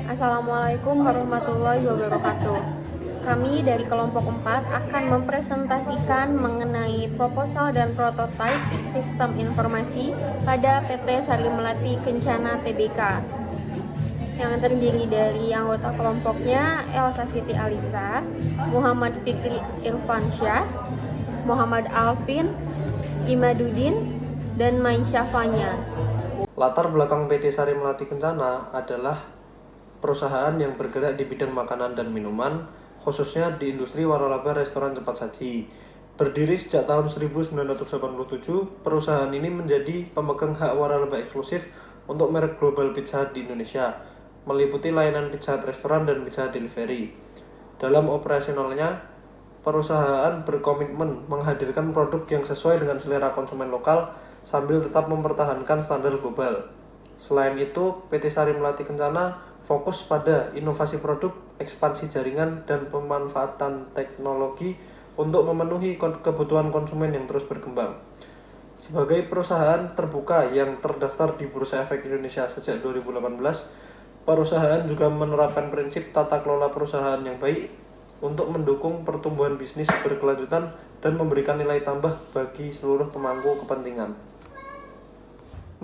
Assalamualaikum warahmatullahi wabarakatuh. Kami dari kelompok 4 akan mempresentasikan mengenai proposal dan prototipe sistem informasi pada PT Sari Melati Kencana Tbk yang terdiri dari anggota kelompoknya Elsa Siti Alisa, Muhammad Fikri Irfansyah, Muhammad Alvin, Imaduddin, dan Maisha Fanya. Latar belakang PT Sari Melati Kencana adalah perusahaan yang bergerak di bidang makanan dan minuman, khususnya di industri waralaba restoran cepat saji. Berdiri sejak tahun 1987, perusahaan ini menjadi pemegang hak waralaba eksklusif untuk merek Global Pizza Hut di Indonesia, meliputi layanan Pizza Hut restoran dan Pizza Hut delivery. Dalam operasionalnya, perusahaan berkomitmen menghadirkan produk yang sesuai dengan selera konsumen lokal sambil tetap mempertahankan standar global. Selain itu, PT Sari Melati Kencana fokus pada inovasi produk, ekspansi jaringan, dan pemanfaatan teknologi untuk memenuhi kebutuhan konsumen yang terus berkembang. Sebagai perusahaan terbuka yang terdaftar di Bursa Efek Indonesia sejak 2018, perusahaan juga menerapkan prinsip tata kelola perusahaan yang baik untuk mendukung pertumbuhan bisnis berkelanjutan dan memberikan nilai tambah bagi seluruh pemangku kepentingan.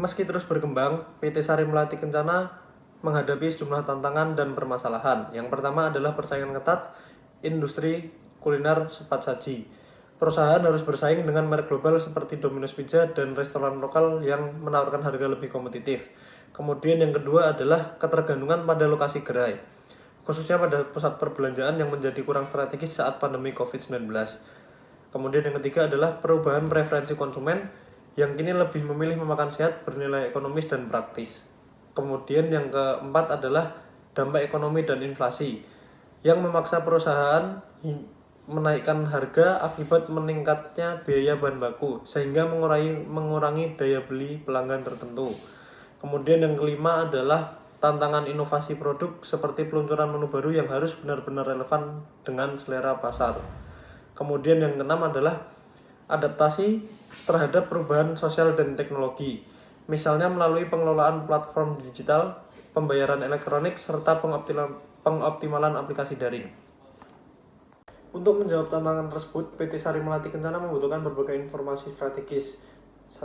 Meski terus berkembang, PT Sari Melati Kencana menghadapi sejumlah tantangan dan permasalahan. Yang pertama adalah persaingan ketat industri kuliner cepat saji. Perusahaan harus bersaing dengan merek global seperti Domino's Pizza dan restoran lokal yang menawarkan harga lebih kompetitif. Kemudian yang kedua adalah ketergantungan pada lokasi gerai, khususnya pada pusat perbelanjaan yang menjadi kurang strategis saat pandemi COVID-19. Kemudian yang ketiga adalah perubahan preferensi konsumen yang kini lebih memilih memakan sehat, bernilai ekonomis dan praktis. Kemudian yang keempat adalah dampak ekonomi dan inflasi yang memaksa perusahaan menaikkan harga akibat meningkatnya biaya bahan baku sehingga mengurangi daya beli pelanggan tertentu. Kemudian yang kelima adalah tantangan inovasi produk seperti peluncuran menu baru yang harus benar-benar relevan dengan selera pasar. Kemudian yang keenam adalah adaptasi terhadap perubahan sosial dan teknologi, misalnya melalui pengelolaan platform digital, pembayaran elektronik, serta pengoptimalan aplikasi daring. Untuk menjawab tantangan tersebut, PT Sari Melati Kencana membutuhkan berbagai informasi strategis.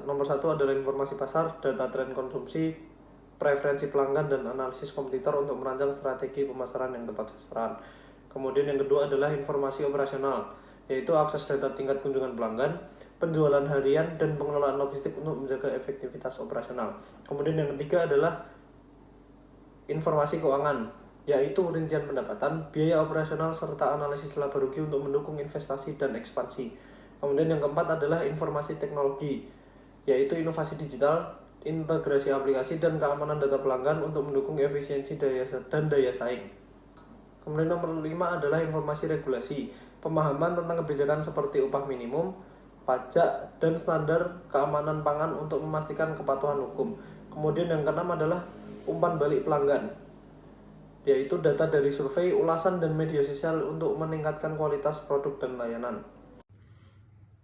Nomor satu adalah informasi pasar, data tren konsumsi, preferensi pelanggan, dan analisis kompetitor untuk merancang strategi pemasaran yang tepat sasaran. Kemudian yang kedua adalah informasi operasional, yaitu akses data tingkat kunjungan pelanggan, penjualan harian, dan pengelolaan logistik untuk menjaga efektivitas operasional. Kemudian yang ketiga adalah informasi keuangan, yaitu rincian pendapatan, biaya operasional, serta analisis laba rugi untuk mendukung investasi dan ekspansi. Kemudian yang keempat adalah informasi teknologi, yaitu inovasi digital, integrasi aplikasi, dan keamanan data pelanggan untuk mendukung efisiensi dan daya saing. Kemudian nomor 5 adalah informasi regulasi, pemahaman tentang kebijakan seperti upah minimum, pajak, dan standar keamanan pangan untuk memastikan kepatuhan hukum. Kemudian yang keenam adalah umpan balik pelanggan, yaitu data dari survei, ulasan, dan media sosial untuk meningkatkan kualitas produk dan layanan.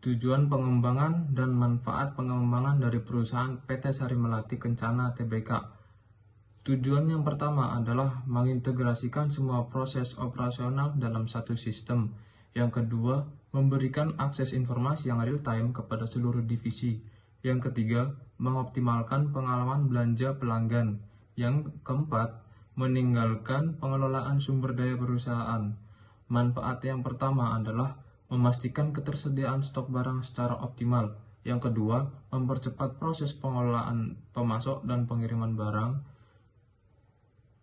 Tujuan pengembangan dan manfaat pengembangan dari perusahaan PT Sari Melati Kencana Tbk. Tujuan yang pertama adalah mengintegrasikan semua proses operasional dalam satu sistem. Yang kedua, memberikan akses informasi yang real-time kepada seluruh divisi. Yang ketiga, mengoptimalkan pengalaman belanja pelanggan. Yang keempat, meninggalkan pengelolaan sumber daya perusahaan. Manfaat yang pertama adalah memastikan ketersediaan stok barang secara optimal. Yang kedua, mempercepat proses pengelolaan pemasok dan pengiriman barang.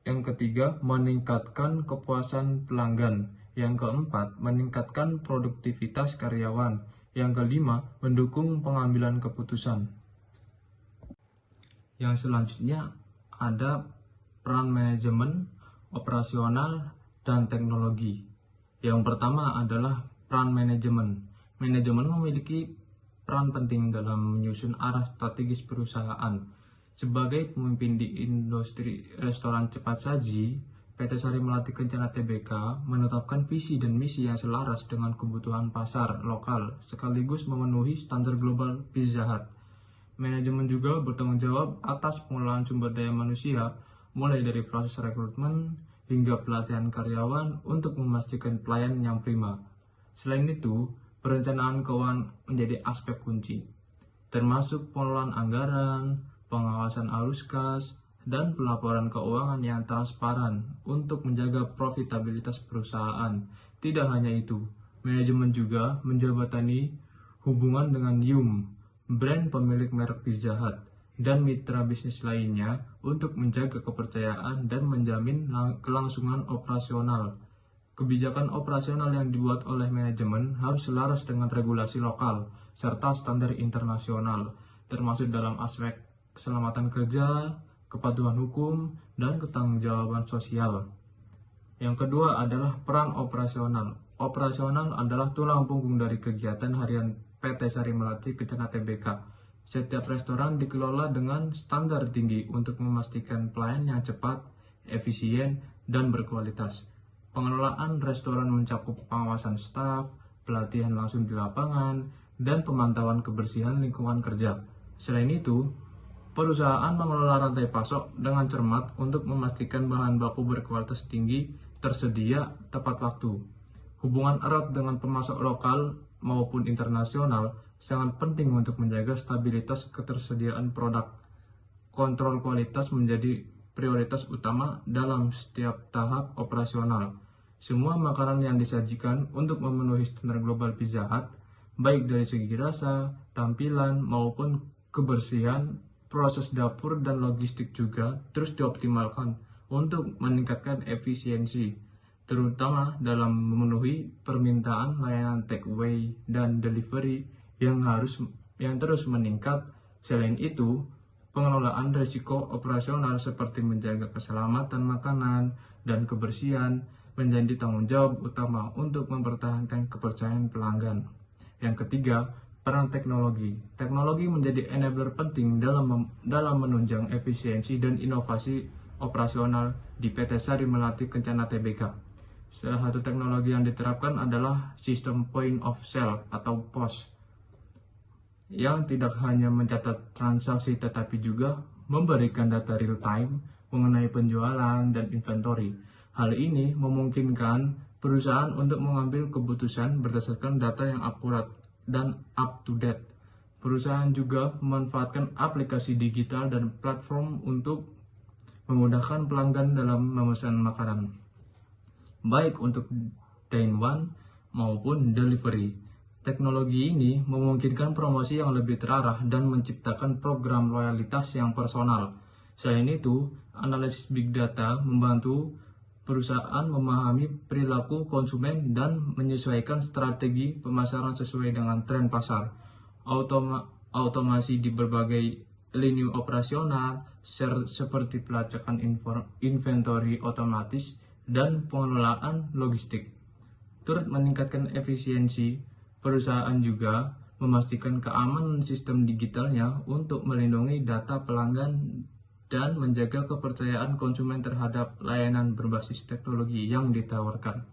Yang ketiga, meningkatkan kepuasan pelanggan. Yang keempat, meningkatkan produktivitas karyawan. Yang kelima, mendukung pengambilan keputusan. Yang selanjutnya ada peran manajemen, operasional, dan teknologi. Yang pertama adalah peran manajemen. Manajemen memiliki peran penting dalam menyusun arah strategis perusahaan. Sebagai pemimpin di industri restoran cepat saji, PT Sari Melati Kencana Tbk menetapkan visi dan misi yang selaras dengan kebutuhan pasar lokal sekaligus memenuhi standar global Pizza Hut. Manajemen juga bertanggung jawab atas pengelolaan sumber daya manusia mulai dari proses rekrutmen hingga pelatihan karyawan untuk memastikan pelayanan yang prima. Selain itu, perencanaan keuangan menjadi aspek kunci, termasuk pengelolaan anggaran, pengawasan arus kas, dan pelaporan keuangan yang transparan untuk menjaga profitabilitas perusahaan. Tidak hanya itu, manajemen juga menjembatani hubungan dengan YUM, brand pemilik merek Pizza Hut, dan mitra bisnis lainnya untuk menjaga kepercayaan dan menjamin kelangsungan operasional. Kebijakan operasional yang dibuat oleh manajemen harus selaras dengan regulasi lokal serta standar internasional, termasuk dalam aspek keselamatan kerja, kepatuhan hukum, dan ketanggungjawabан sosial. Yang kedua adalah peran operasional. Operasional adalah tulang punggung dari kegiatan harian PT Sari Melati Kencana Tbk. Setiap restoran dikelola dengan standar tinggi untuk memastikan pelayanan yang cepat, efisien, dan berkualitas. Pengelolaan restoran mencakup pengawasan staf, pelatihan langsung di lapangan, dan pemantauan kebersihan lingkungan kerja. Selain itu, perusahaan mengelola rantai pasok dengan cermat untuk memastikan bahan baku berkualitas tinggi tersedia tepat waktu. Hubungan erat dengan pemasok lokal maupun internasional sangat penting untuk menjaga stabilitas ketersediaan produk. Kontrol kualitas menjadi prioritas utama dalam setiap tahap operasional. Semua makanan yang disajikan untuk memenuhi standar global Pizza Hut, baik dari segi rasa, tampilan, maupun kebersihan, proses dapur dan logistik juga terus dioptimalkan untuk meningkatkan efisiensi, terutama dalam memenuhi permintaan layanan take away dan delivery yang terus meningkat. Selain itu, pengelolaan risiko operasional seperti menjaga keselamatan makanan dan kebersihan menjadi tanggung jawab utama untuk mempertahankan kepercayaan pelanggan. Yang ketiga, peran teknologi. Teknologi menjadi enabler penting dalam menunjang efisiensi dan inovasi operasional di PT Sari Melati Kencana Tbk. Salah satu teknologi yang diterapkan adalah sistem point of sale atau POS, yang tidak hanya mencatat transaksi tetapi juga memberikan data real time mengenai penjualan dan inventory. Hal ini memungkinkan perusahaan untuk mengambil keputusan berdasarkan data yang akurat dan up to date. Perusahaan juga memanfaatkan aplikasi digital dan platform untuk memudahkan pelanggan dalam memesan makanan, baik untuk dine-in maupun delivery. Teknologi ini memungkinkan promosi yang lebih terarah dan menciptakan program loyalitas yang personal. Selain itu, analisis big data membantu perusahaan memahami perilaku konsumen dan menyesuaikan strategi pemasaran sesuai dengan tren pasar. Otomasi di berbagai lini operasional seperti pelacakan inventory otomatis dan pengelolaan logistik turut meningkatkan efisiensi. Perusahaan juga memastikan keamanan sistem digitalnya untuk melindungi data pelanggan dan menjaga kepercayaan konsumen terhadap layanan berbasis teknologi yang ditawarkan.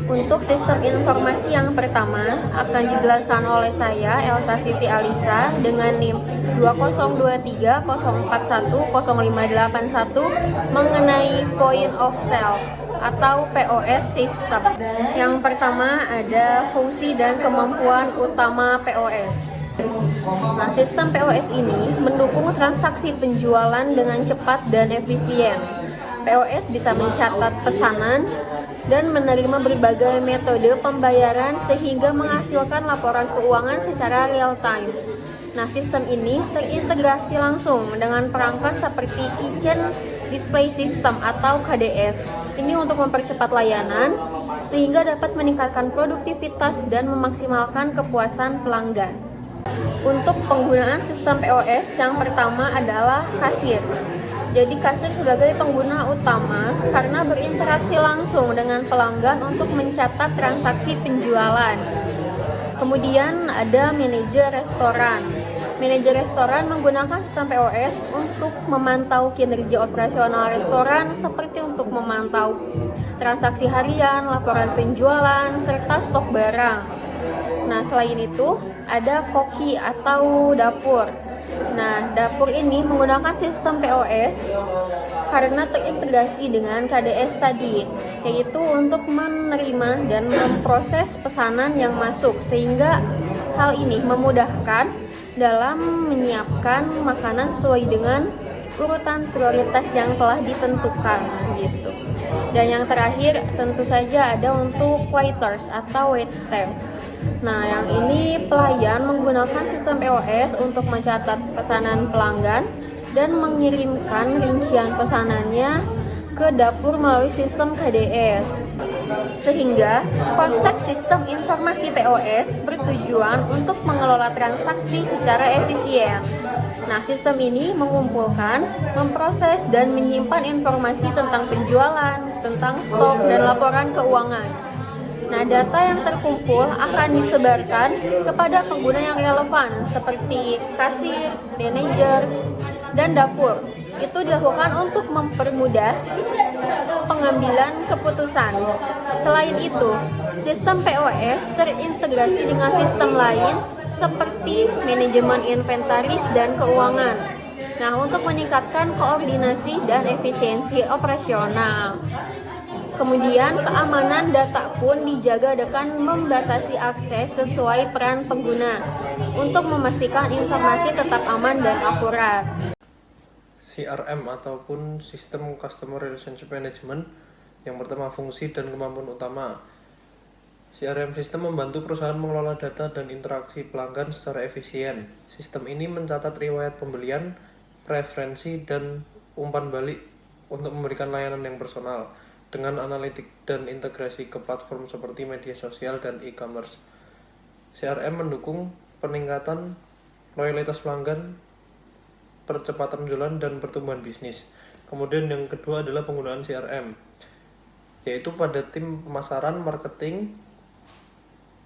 Untuk sistem informasi yang pertama akan dijelaskan oleh saya, Elsa Siti Alisa, dengan NIM 202304105881 mengenai point of sale atau POS system. Yang pertama ada fungsi dan kemampuan utama POS. Nah, sistem POS ini mendukung transaksi penjualan dengan cepat dan efisien. POS bisa mencatat pesanan dan menerima berbagai metode pembayaran sehingga menghasilkan laporan keuangan secara real time. Nah, sistem ini terintegrasi langsung dengan perangkat seperti Kitchen Display System atau KDS. Ini untuk mempercepat layanan sehingga dapat meningkatkan produktivitas dan memaksimalkan kepuasan pelanggan. Untuk penggunaan sistem POS yang pertama adalah kasir. Jadi kasir sebagai pengguna utama karena berinteraksi langsung dengan pelanggan untuk mencatat transaksi penjualan. Kemudian ada manajer restoran. Manajer restoran menggunakan sistem POS untuk memantau kinerja operasional restoran seperti untuk memantau transaksi harian, laporan penjualan, serta stok barang. Nah, selain itu ada koki atau dapur. Nah, dapur ini menggunakan sistem POS karena terintegrasi dengan KDS tadi, yaitu untuk menerima dan memproses pesanan yang masuk, sehingga hal ini memudahkan dalam menyiapkan makanan sesuai dengan urutan prioritas yang telah ditentukan gitu. Dan yang terakhir tentu saja ada untuk waiters atau wait staff. Nah, yang ini pelayan menggunakan sistem POS untuk mencatat pesanan pelanggan dan mengirimkan rincian pesanannya ke dapur melalui sistem KDS. Sehingga konteks sistem informasi POS bertujuan untuk mengelola transaksi secara efisien. Nah, sistem ini mengumpulkan, memproses, dan menyimpan informasi tentang penjualan, tentang stok, dan laporan keuangan. Nah, data yang terkumpul akan disebarkan kepada pengguna yang relevan seperti kasir, manajer, dan dapur. Itu dilakukan untuk mempermudah pengambilan keputusan. Selain itu, sistem POS terintegrasi dengan sistem lain seperti manajemen inventaris dan keuangan. Nah, untuk meningkatkan koordinasi dan efisiensi operasional. Kemudian keamanan data pun dijaga dengan membatasi akses sesuai peran pengguna untuk memastikan informasi tetap aman dan akurat. CRM ataupun Sistem Customer Relationship Management. Yang pertama, fungsi dan kemampuan utama. CRM sistem membantu perusahaan mengelola data dan interaksi pelanggan secara efisien. Sistem ini mencatat riwayat pembelian, preferensi, dan umpan balik untuk memberikan layanan yang personal dengan analitik dan integrasi ke platform seperti media sosial dan e-commerce. CRM mendukung peningkatan loyalitas pelanggan, percepatan penjualan, dan pertumbuhan bisnis. Kemudian yang kedua adalah penggunaan CRM, yaitu pada tim pemasaran, marketing,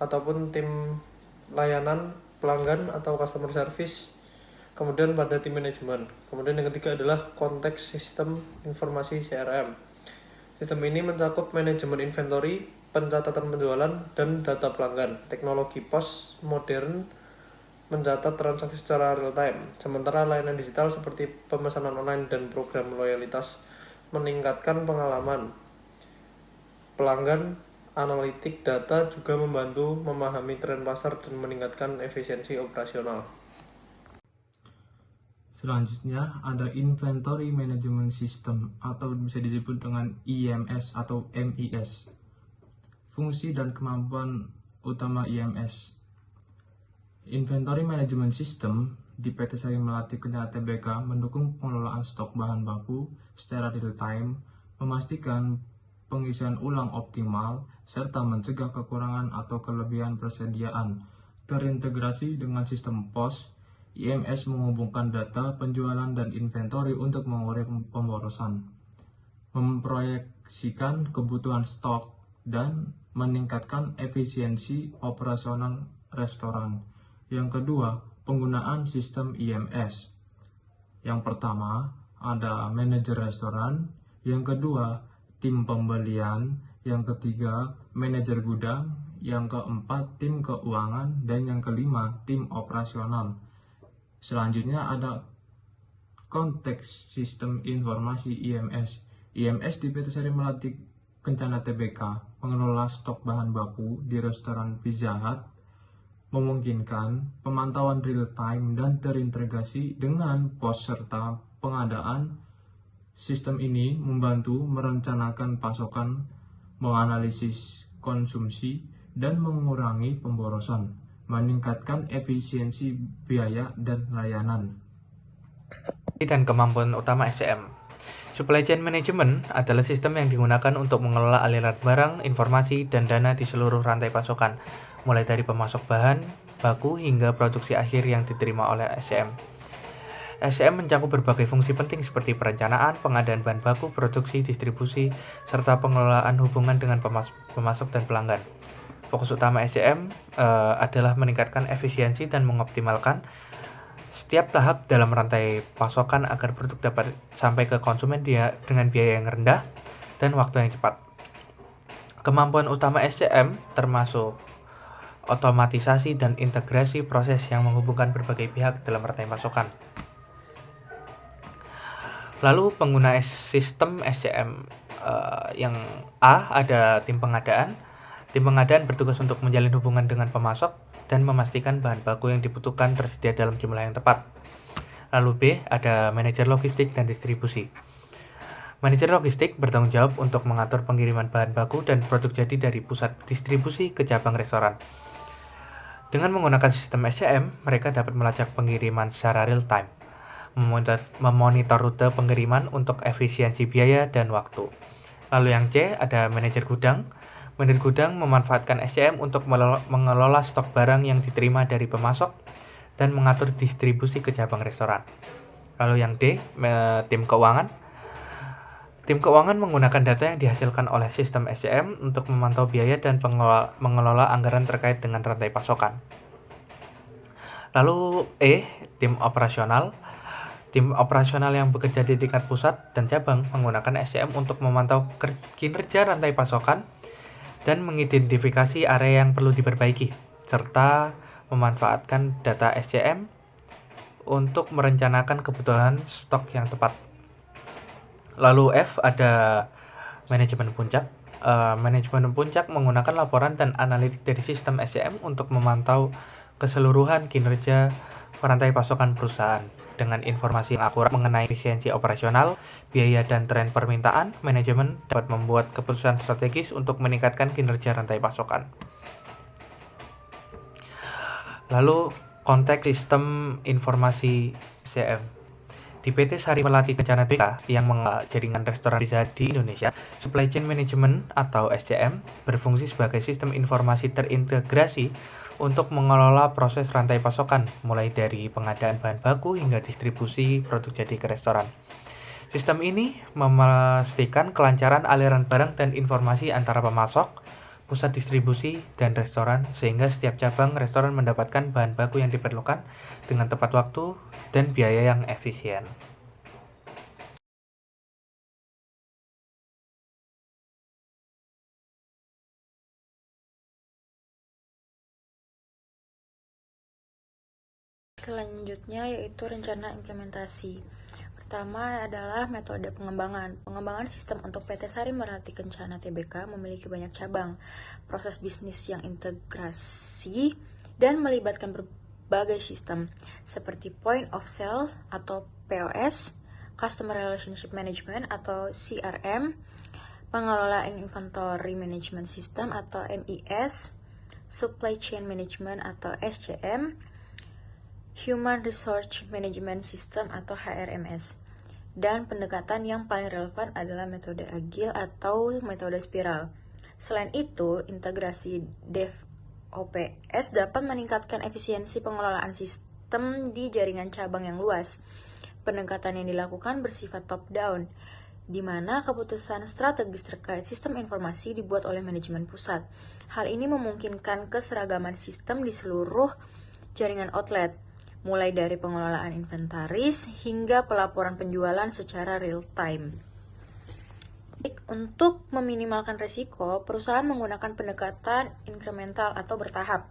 ataupun tim layanan pelanggan atau customer service. Kemudian pada tim manajemen. Kemudian yang ketiga adalah konteks sistem informasi CRM. Sistem ini mencakup manajemen inventory, pencatatan penjualan, dan data pelanggan. Teknologi POS modern mencatat transaksi secara real time, sementara layanan digital seperti pemesanan online dan program loyalitas meningkatkan pengalaman pelanggan. Analitik data juga membantu memahami tren pasar dan meningkatkan efisiensi operasional. Selanjutnya ada Inventory Management System atau bisa disebut dengan IMS atau MIS. Fungsi dan kemampuan utama IMS. Inventory Management System di PT Sari Melati Kencana Tbk mendukung pengelolaan stok bahan baku secara real time, memastikan pengisian ulang optimal, serta mencegah kekurangan atau kelebihan persediaan. Terintegrasi dengan sistem POS, IMS menghubungkan data penjualan dan inventory untuk mengurangi pemborosan, memproyeksikan kebutuhan stok, dan meningkatkan efisiensi operasional restoran. Yang kedua, penggunaan sistem IMS. Yang pertama, ada manajer restoran. Yang kedua, tim pembelian. Yang ketiga, manajer gudang. Yang keempat, tim keuangan. Dan yang kelima, tim operasional. Selanjutnya ada konteks sistem informasi IMS. IMS di PT Sari Melati Kencana Tbk mengelola stok bahan baku di restoran Pizza Hut, memungkinkan pemantauan real time dan terintegrasi dengan POS serta pengadaan. Sistem ini membantu merencanakan pasokan, menganalisis konsumsi, dan mengurangi pemborosan, meningkatkan efisiensi biaya dan layanan. Dan kemampuan utama SCM. Supply Chain Management adalah sistem yang digunakan untuk mengelola aliran barang, informasi, dan dana di seluruh rantai pasokan, mulai dari pemasok bahan baku hingga produksi akhir yang diterima oleh SCM. SCM mencakup berbagai fungsi penting seperti perencanaan, pengadaan bahan baku, produksi, distribusi, serta pengelolaan hubungan dengan pemasok dan pelanggan. Fokus utama SCM adalah meningkatkan efisiensi dan mengoptimalkan setiap tahap dalam rantai pasokan agar produk dapat sampai ke konsumen dengan biaya yang rendah dan waktu yang cepat. Kemampuan utama SCM termasuk otomatisasi dan integrasi proses yang menghubungkan berbagai pihak dalam rantai pasokan. Lalu pengguna sistem SCM yang A ada tim pengadaan. Tim pengadaan bertugas untuk menjalin hubungan dengan pemasok dan memastikan bahan baku yang dibutuhkan tersedia dalam jumlah yang tepat. Lalu B ada manajer logistik dan distribusi. Manajer logistik bertanggung jawab untuk mengatur pengiriman bahan baku dan produk jadi dari pusat distribusi ke cabang restoran. Dengan menggunakan sistem SCM, mereka dapat melacak pengiriman secara real time, memonitor rute pengiriman untuk efisiensi biaya dan waktu. Lalu yang C ada manajer gudang. Manajer gudang memanfaatkan SCM untuk mengelola stok barang yang diterima dari pemasok dan mengatur distribusi ke cabang restoran. Lalu yang D, tim keuangan. Tim keuangan menggunakan data yang dihasilkan oleh sistem SCM untuk memantau biaya dan mengelola anggaran terkait dengan rantai pasokan. Lalu E, tim operasional. Tim operasional yang bekerja di tingkat pusat dan cabang menggunakan SCM untuk memantau kinerja rantai pasokan dan mengidentifikasi area yang perlu diperbaiki, serta memanfaatkan data SCM untuk merencanakan kebutuhan stok yang tepat. Lalu F ada manajemen puncak. Manajemen puncak menggunakan laporan dan analitik dari sistem SCM untuk memantau keseluruhan kinerja rantai pasokan perusahaan. Dengan informasi yang akurat mengenai efisiensi operasional, biaya dan tren permintaan, manajemen dapat membuat keputusan strategis untuk meningkatkan kinerja rantai pasokan. Lalu konteks sistem informasi SCM. Di PT Sari Melati Kencana Tbk yang mengelola jaringan restoran pizza di Indonesia, Supply Chain Management atau SCM berfungsi sebagai sistem informasi terintegrasi untuk mengelola proses rantai pasokan, mulai dari pengadaan bahan baku hingga distribusi produk jadi ke restoran. Sistem ini memastikan kelancaran aliran barang dan informasi antara pemasok, pusat distribusi, dan restoran, sehingga setiap cabang restoran mendapatkan bahan baku yang diperlukan dengan tepat waktu dan biaya yang efisien. Selanjutnya yaitu rencana implementasi. Pertama adalah metode pengembangan. Pengembangan sistem untuk PT Sari Melati Kencana Tbk memiliki banyak cabang, proses bisnis yang integrasi, dan melibatkan berbagai sistem, seperti Point of Sale atau POS, Customer Relationship Management atau CRM, pengelolaan Inventory Management System atau MES, Supply Chain Management atau SCM, Human Resource Management System atau HRMS. Dan pendekatan yang paling relevan adalah metode agile atau metode spiral. Selain itu, integrasi DevOps dapat meningkatkan efisiensi pengelolaan sistem di jaringan cabang yang luas. Pendekatan yang dilakukan bersifat top-down, di mana keputusan strategis terkait sistem informasi dibuat oleh manajemen pusat. Hal ini memungkinkan keseragaman sistem di seluruh jaringan outlet, mulai dari pengelolaan inventaris hingga pelaporan penjualan secara real time. Untuk meminimalkan risiko, perusahaan menggunakan pendekatan incremental atau bertahap.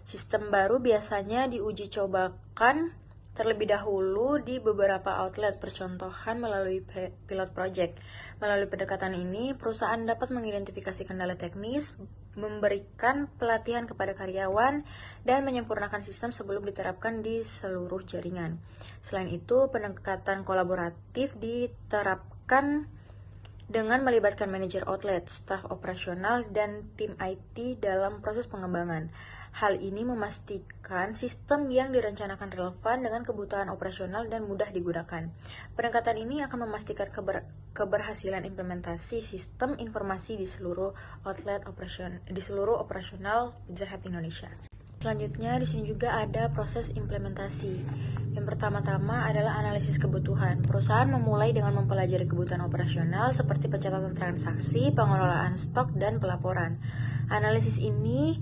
Sistem baru biasanya diuji cobakan terlebih dahulu di beberapa outlet, percontohan melalui pilot project. Melalui pendekatan ini, perusahaan dapat mengidentifikasi kendala teknis, memberikan pelatihan kepada karyawan, dan menyempurnakan sistem sebelum diterapkan di seluruh jaringan. Selain itu, pendekatan kolaboratif diterapkan dengan melibatkan manajer outlet, staf operasional, dan tim IT dalam proses pengembangan. Hal ini memastikan sistem yang direncanakan relevan dengan kebutuhan operasional dan mudah digunakan. Pendekatan ini akan memastikan keberhasilan implementasi sistem informasi di seluruh operasional Pizza Hut Indonesia. Selanjutnya di sini juga ada proses implementasi. Yang pertama-tama adalah analisis kebutuhan. Perusahaan memulai dengan mempelajari kebutuhan operasional seperti pencatatan transaksi, pengelolaan stok, dan pelaporan. Analisis ini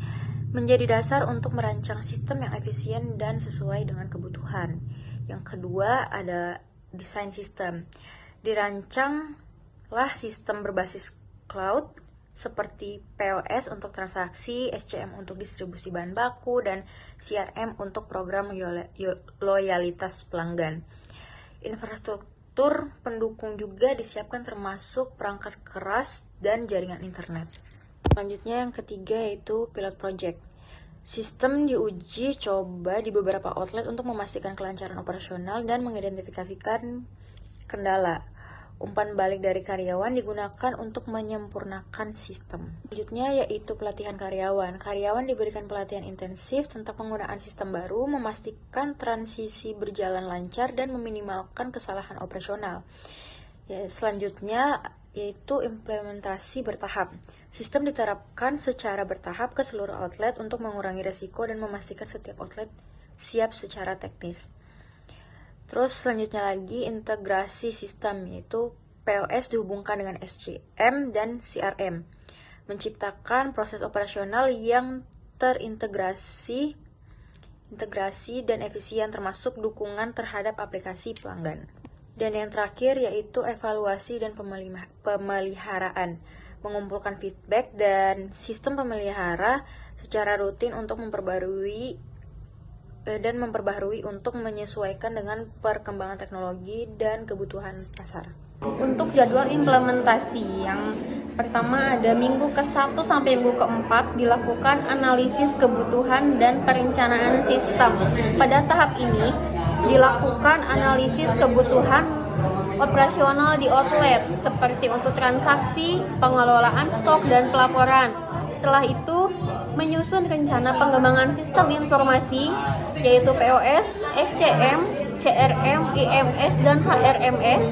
menjadi dasar untuk merancang sistem yang efisien dan sesuai dengan kebutuhan. Yang kedua ada desain sistem. Dirancanglah sistem berbasis cloud seperti POS untuk transaksi, SCM untuk distribusi bahan baku, dan CRM untuk program loyalitas pelanggan. Infrastruktur pendukung juga disiapkan termasuk perangkat keras dan jaringan internet. Selanjutnya yang ketiga yaitu pilot project. Sistem diuji coba di beberapa outlet untuk memastikan kelancaran operasional dan mengidentifikasikan kendala. Umpan balik dari karyawan digunakan untuk menyempurnakan sistem. Selanjutnya yaitu pelatihan karyawan. Karyawan diberikan pelatihan intensif tentang penggunaan sistem baru, memastikan transisi berjalan lancar dan meminimalkan kesalahan operasional. Selanjutnya yaitu implementasi bertahap. Sistem diterapkan secara bertahap ke seluruh outlet untuk mengurangi risiko dan memastikan setiap outlet siap secara teknis. Terus selanjutnya lagi integrasi sistem, yaitu POS dihubungkan dengan SCM dan CRM, menciptakan proses operasional yang terintegrasi dan efisien termasuk dukungan terhadap aplikasi pelanggan. Dan yang terakhir yaitu evaluasi dan pemeliharaan, mengumpulkan feedback dan sistem pemelihara secara rutin untuk memperbarui untuk menyesuaikan dengan perkembangan teknologi dan kebutuhan pasar. Untuk jadwal implementasi, yang pertama ada minggu ke-1 sampai minggu ke-4 dilakukan analisis kebutuhan dan perencanaan sistem. Pada tahap ini dilakukan analisis kebutuhan operasional di outlet seperti untuk transaksi, pengelolaan stok, dan pelaporan. Setelah itu menyusun rencana pengembangan sistem informasi yaitu POS, SCM, CRM, IMS, dan HRMS,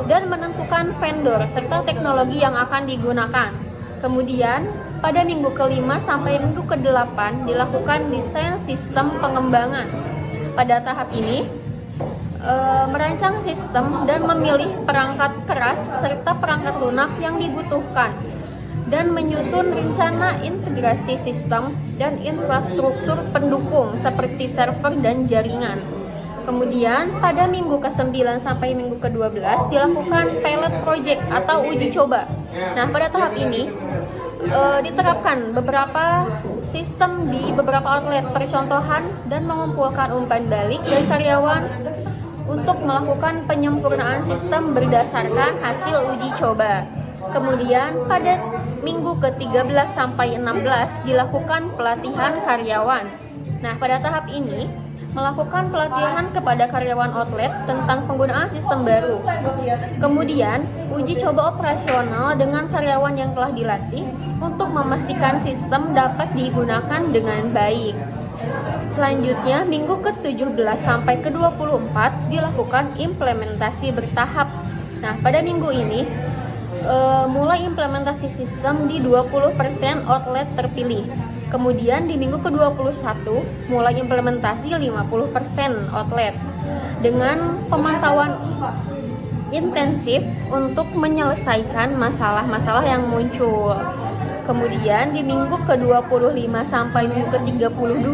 dan menentukan vendor serta teknologi yang akan digunakan. Kemudian pada minggu ke-5 sampai minggu ke-8 dilakukan desain sistem pengembangan. Pada tahap ini merancang sistem dan memilih perangkat keras serta perangkat lunak yang dibutuhkan, dan menyusun rencana integrasi sistem dan infrastruktur pendukung seperti server dan jaringan. Kemudian pada minggu ke-9 sampai minggu ke-12 dilakukan pilot project atau uji coba. Nah, pada tahap ini diterapkan beberapa sistem di beberapa outlet percontohan dan mengumpulkan umpan balik dari karyawan untuk melakukan penyempurnaan sistem berdasarkan hasil uji coba. Kemudian pada minggu ke-13 sampai 16 dilakukan pelatihan karyawan. Nah, pada tahap ini melakukan pelatihan kepada karyawan outlet tentang penggunaan sistem baru. Kemudian uji coba operasional dengan karyawan yang telah dilatih untuk memastikan sistem dapat digunakan dengan baik. Selanjutnya minggu ke-17 sampai ke-24 dilakukan implementasi bertahap. Nah, pada minggu ini mulai implementasi sistem di 20% outlet terpilih. Kemudian di minggu ke-21 mulai implementasi 50% outlet dengan pemantauan intensif untuk menyelesaikan masalah-masalah yang muncul. Kemudian di minggu ke-25 sampai minggu ke-32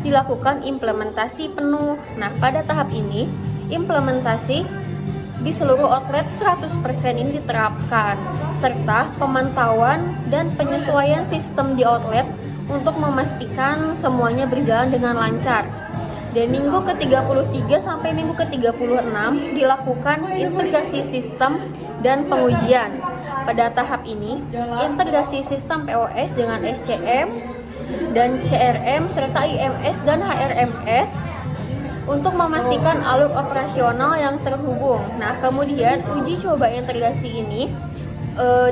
dilakukan implementasi penuh. Nah, pada tahap ini implementasi di seluruh outlet 100% ini diterapkan, serta pemantauan dan penyesuaian sistem di outlet untuk memastikan semuanya berjalan dengan lancar. Dan minggu ke-33 sampai minggu ke-36 dilakukan integrasi sistem dan pengujian. Pada tahap ini, integrasi sistem POS dengan SCM dan CRM serta IMS dan HRMS untuk memastikan alur operasional yang terhubung. Nah, kemudian uji coba integrasi ini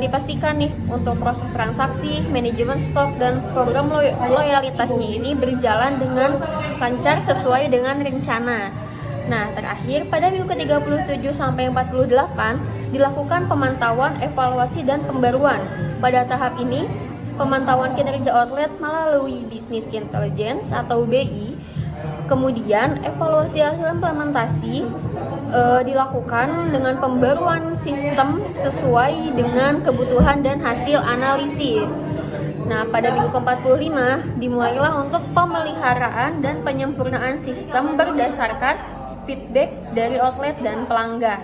dipastikan nih untuk proses transaksi, manajemen stok, dan program loyalitasnya ini berjalan dengan lancar sesuai dengan rencana. Nah, terakhir pada minggu ke-37 sampai 48 dilakukan pemantauan, evaluasi, dan pembaruan. Pada tahap ini, pemantauan kinerja outlet melalui Business Intelligence atau BI. Kemudian evaluasi hasil implementasi dilakukan dengan pembaruan sistem sesuai dengan kebutuhan dan hasil analisis. Nah, pada minggu ke-45 dimulailah untuk pemeliharaan dan penyempurnaan sistem berdasarkan feedback dari outlet dan pelanggan.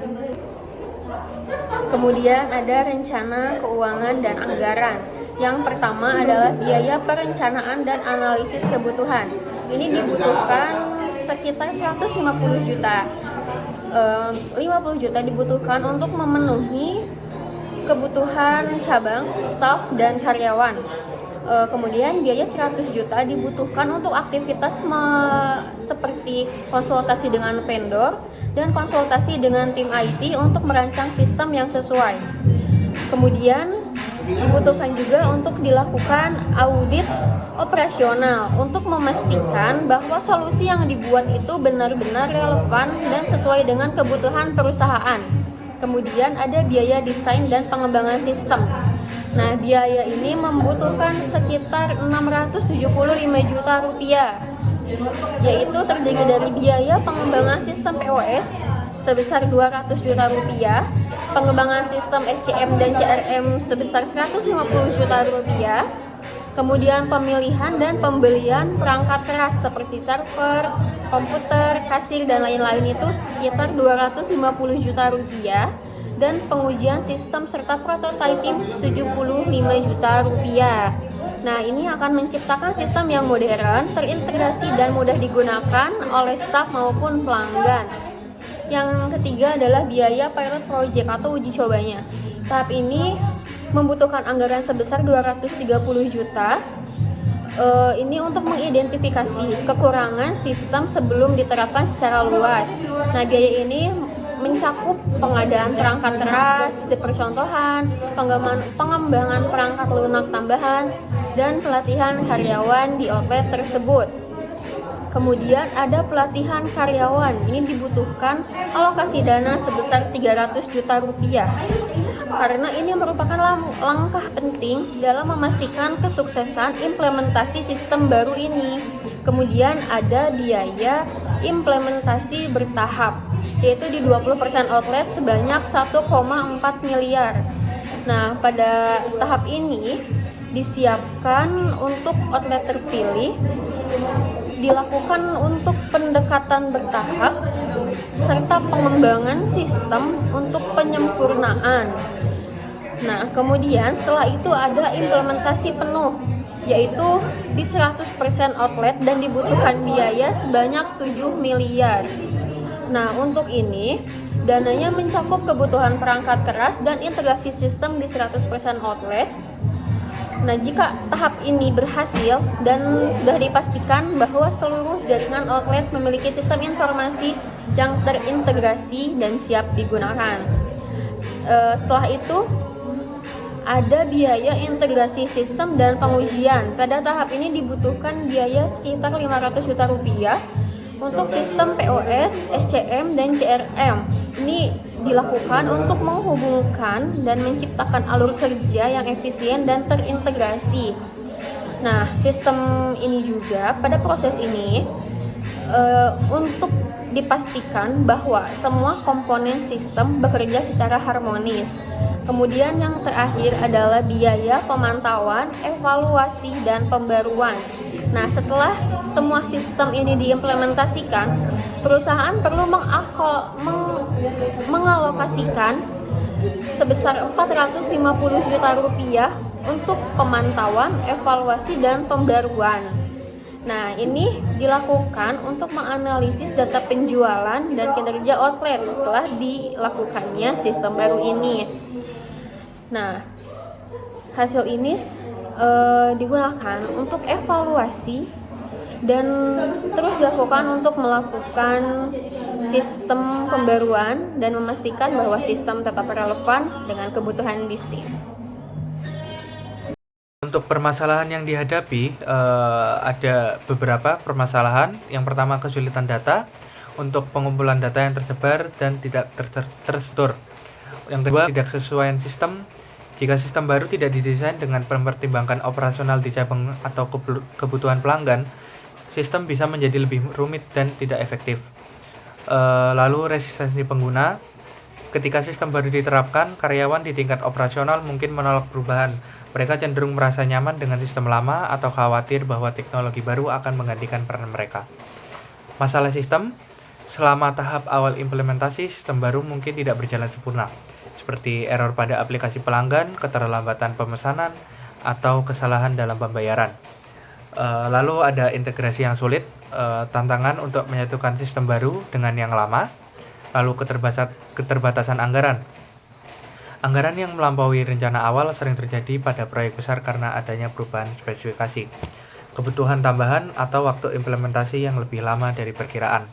Kemudian ada rencana keuangan dan anggaran. Yang pertama adalah biaya perencanaan dan analisis kebutuhan. Ini dibutuhkan sekitar 150 juta. 50 juta dibutuhkan untuk memenuhi kebutuhan cabang, staf, dan karyawan. Kemudian biaya 100 juta dibutuhkan untuk aktivitas seperti konsultasi dengan vendor dan konsultasi dengan tim IT untuk merancang sistem yang sesuai. Kemudian dibutuhkan juga untuk dilakukan audit operasional untuk memastikan bahwa solusi yang dibuat itu benar-benar relevan dan sesuai dengan kebutuhan perusahaan. Kemudian ada biaya desain dan pengembangan sistem. Nah, biaya ini membutuhkan sekitar 675 juta rupiah, yaitu terdiri dari biaya pengembangan sistem POS sebesar 200 juta rupiah, pengembangan sistem SCM dan CRM sebesar 150 juta rupiah, kemudian pemilihan dan pembelian perangkat keras seperti server, komputer, kasir, dan lain-lain itu sekitar 250 juta rupiah, dan pengujian sistem serta prototyping 75 juta rupiah. Nah, ini akan menciptakan sistem yang modern, terintegrasi, dan mudah digunakan oleh staf maupun pelanggan. Yang ketiga adalah biaya pilot project atau uji cobanya. Tahap ini membutuhkan anggaran sebesar 230 juta. Ini untuk mengidentifikasi kekurangan sistem sebelum diterapkan secara luas. Nah, biaya ini mencakup pengadaan perangkat keras, percontohan, pengembangan perangkat lunak tambahan, dan pelatihan karyawan di outlet tersebut. Kemudian ada pelatihan karyawan. Ini dibutuhkan alokasi dana sebesar 300 juta rupiah. Karena ini merupakan langkah penting dalam memastikan kesuksesan implementasi sistem baru ini. Kemudian ada biaya implementasi bertahap, yaitu di 20% outlet sebanyak 1,4 miliar. Nah, pada tahap ini disiapkan untuk outlet terpilih, dilakukan untuk pendekatan bertahap, serta pengembangan sistem untuk penyempurnaan. Nah, kemudian setelah itu ada implementasi penuh, yaitu di 100% outlet dan dibutuhkan biaya sebanyak 7 miliar. Nah, untuk ini, dananya mencakup kebutuhan perangkat keras dan integrasi sistem di 100% outlet. Nah, jika tahap ini berhasil dan sudah dipastikan bahwa seluruh jaringan outlet memiliki sistem informasi yang terintegrasi dan siap digunakan. Setelah itu, ada biaya integrasi sistem dan pengujian. Pada tahap ini dibutuhkan biaya sekitar 500 juta rupiah untuk sistem POS, SCM, dan CRM. Ini dilakukan untuk menghubungkan dan menciptakan alur kerja yang efisien dan terintegrasi. Nah, sistem ini juga pada proses ini untuk dipastikan bahwa semua komponen sistem bekerja secara harmonis. Kemudian yang terakhir adalah biaya pemantauan, evaluasi, dan pembaruan. Nah, setelah semua sistem ini diimplementasikan, perusahaan perlu mengalokasikan sebesar 450 juta rupiah untuk pemantauan, evaluasi, dan pembaruan. Nah, ini dilakukan untuk menganalisis data penjualan dan kinerja outlet setelah dilakukannya sistem baru ini. Nah, hasil ini digunakan untuk evaluasi dan terus dilakukan untuk melakukan sistem pembaruan dan memastikan bahwa sistem tetap relevan dengan kebutuhan bisnis. Untuk permasalahan yang dihadapi, ada beberapa permasalahan. Yang pertama, kesulitan data untuk pengumpulan data yang tersebar dan tidak terstruktur. Yang kedua, tidak kesesuaian sistem. Jika sistem baru tidak didesain dengan mempertimbangkan operasional di cabang atau kebutuhan pelanggan, sistem bisa menjadi lebih rumit dan tidak efektif. Lalu resistensi pengguna. Ketika sistem baru diterapkan, karyawan di tingkat operasional mungkin menolak perubahan. Mereka cenderung merasa nyaman dengan sistem lama atau khawatir bahwa teknologi baru akan menggantikan peran mereka. Masalah sistem, selama tahap awal implementasi, sistem baru mungkin tidak berjalan sempurna. seperti error pada aplikasi pelanggan, keterlambatan pemesanan, atau kesalahan dalam pembayaran. Lalu ada integrasi yang sulit, tantangan untuk menyatukan sistem baru dengan yang lama, lalu keterbatasan anggaran. Anggaran yang melampaui rencana awal sering terjadi pada proyek besar karena adanya perubahan spesifikasi, kebutuhan tambahan, atau waktu implementasi yang lebih lama dari perkiraan.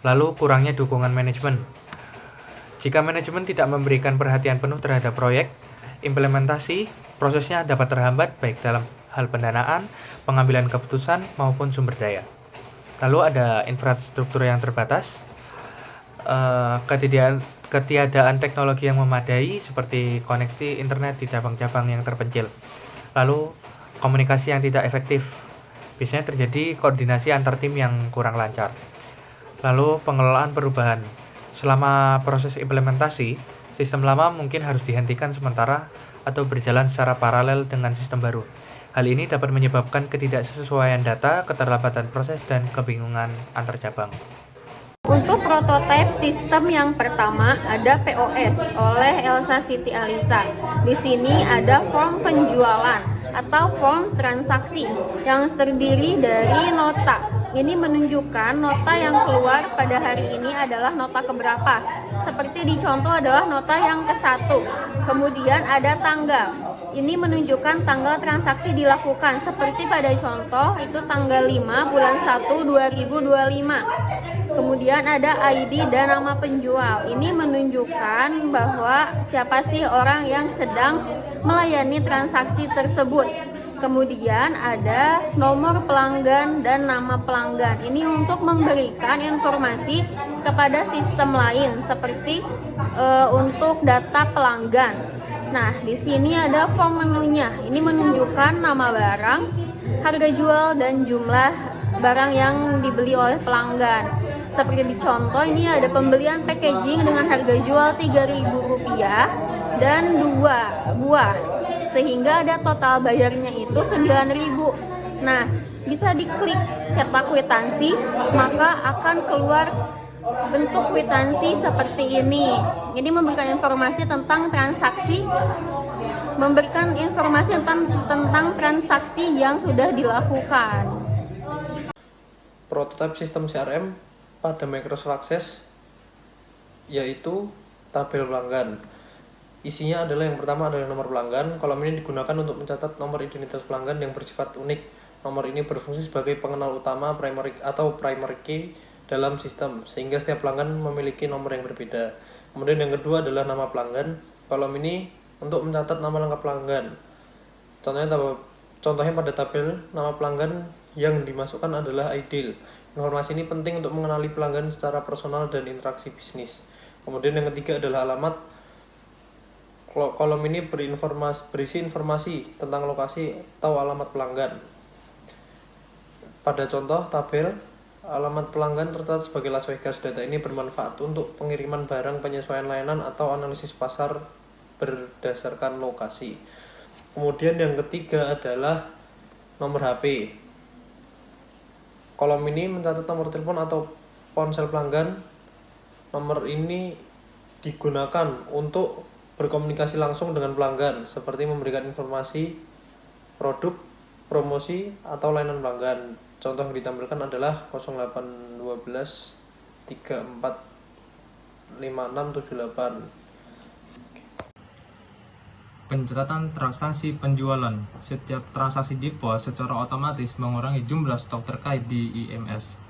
Lalu kurangnya dukungan manajemen. Jika manajemen tidak memberikan perhatian penuh terhadap proyek, implementasi prosesnya dapat terhambat baik dalam hal pendanaan, pengambilan keputusan, maupun sumber daya. Lalu ada infrastruktur yang terbatas, ketiadaan teknologi yang memadai seperti koneksi internet di cabang-cabang yang terpencil. Lalu komunikasi yang tidak efektif, biasanya terjadi koordinasi antar tim yang kurang lancar. Lalu pengelolaan perubahan. Selama proses implementasi, sistem lama mungkin harus dihentikan sementara atau berjalan secara paralel dengan sistem baru. Hal ini dapat menyebabkan ketidaksesuaian data, keterlambatan proses, dan kebingungan antar cabang. Untuk prototipe sistem yang pertama ada POS oleh Elsa Siti Alisa. Di sini ada form penjualan atau form transaksi yang terdiri dari nota. Ini menunjukkan nota yang keluar pada hari ini adalah nota keberapa. Seperti di contoh adalah nota yang ke-1. Kemudian ada tanggal. Ini menunjukkan tanggal transaksi dilakukan. Seperti pada contoh itu tanggal 5 bulan 1 2025. Kemudian ada ID dan nama penjual. Ini menunjukkan bahwa siapa sih orang yang sedang melayani transaksi tersebut. Kemudian ada nomor pelanggan dan nama pelanggan. Ini untuk memberikan informasi kepada sistem lain seperti untuk data pelanggan. Nah, di sini ada form menunya. Ini menunjukkan nama barang, harga jual, dan jumlah barang yang dibeli oleh pelanggan. Seperti di contoh ini ada pembelian packaging dengan harga jual Rp3.000 dan 2 buah. Sehingga ada total bayarnya itu 9.000. Nah, bisa diklik cetak kwitansi, maka akan keluar bentuk kwitansi seperti ini. Ini memberikan informasi tentang transaksi, tentang transaksi yang sudah dilakukan. Prototipe sistem CRM pada Microsoft Access yaitu tabel pelanggan. Isinya adalah yang pertama adalah nomor pelanggan. Kolom ini digunakan untuk mencatat nomor identitas pelanggan yang bersifat unik. Nomor ini berfungsi sebagai pengenal utama primary key dalam sistem, sehingga setiap pelanggan memiliki nomor yang berbeda. Kemudian yang kedua adalah nama pelanggan. Kolom ini untuk mencatat nama lengkap pelanggan. Contohnya pada tabel nama pelanggan yang dimasukkan adalah ideal. Informasi ini penting untuk mengenali pelanggan secara personal dan interaksi bisnis. Kemudian yang ketiga adalah alamat. Kolom ini berisi informasi tentang lokasi atau alamat pelanggan. Pada contoh tabel, alamat pelanggan tercatat sebagai Las Vegas. Data ini bermanfaat untuk pengiriman barang, penyesuaian layanan, atau analisis pasar berdasarkan lokasi. Kemudian yang ketiga adalah nomor HP. Kolom ini mencatat nomor telepon atau ponsel pelanggan. Nomor ini digunakan untuk berkomunikasi langsung dengan pelanggan, seperti memberikan informasi produk, promosi, atau layanan pelanggan. Contoh yang ditampilkan adalah 0812 34 5678. Pencatatan transaksi penjualan. Setiap transaksi di POS secara otomatis mengurangi jumlah stok terkait di IMS.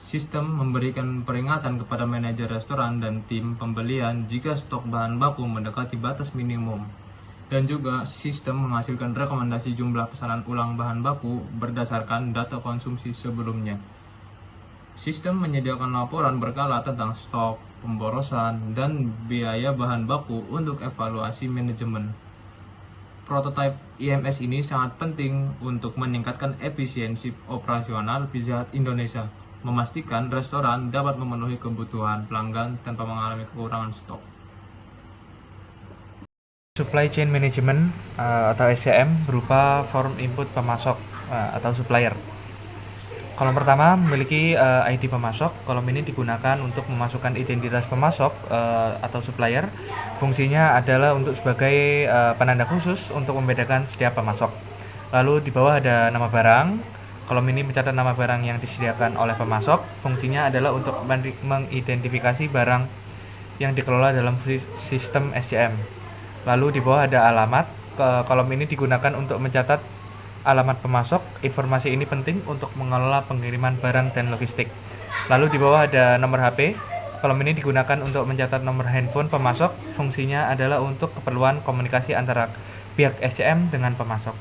Sistem memberikan peringatan kepada manajer restoran dan tim pembelian jika stok bahan baku mendekati batas minimum. Dan juga sistem menghasilkan rekomendasi jumlah pesanan ulang bahan baku berdasarkan data konsumsi sebelumnya. Sistem menyediakan laporan berkala tentang stok, pemborosan, dan biaya bahan baku untuk evaluasi manajemen. Prototipe IMS ini sangat penting untuk meningkatkan efisiensi operasional Pizza Hut Indonesia, memastikan restoran dapat memenuhi kebutuhan pelanggan tanpa mengalami kekurangan stok. Supply Chain Management atau SCM berupa form input pemasok atau supplier. Kolom pertama memiliki ID pemasok. Kolom ini digunakan untuk memasukkan identitas pemasok atau supplier. Fungsinya adalah untuk sebagai penanda khusus untuk membedakan setiap pemasok. Lalu di bawah ada nama barang. Kolom ini mencatat nama barang yang disediakan oleh pemasok. Fungsinya adalah untuk mengidentifikasi barang yang dikelola dalam sistem SCM. Lalu di bawah ada alamat. Kolom ini digunakan untuk mencatat alamat pemasok. Informasi ini penting untuk mengelola pengiriman barang dan logistik. Lalu di bawah ada nomor HP. Kolom ini digunakan untuk mencatat nomor handphone pemasok. Fungsinya adalah untuk keperluan komunikasi antara pihak SCM dengan pemasok.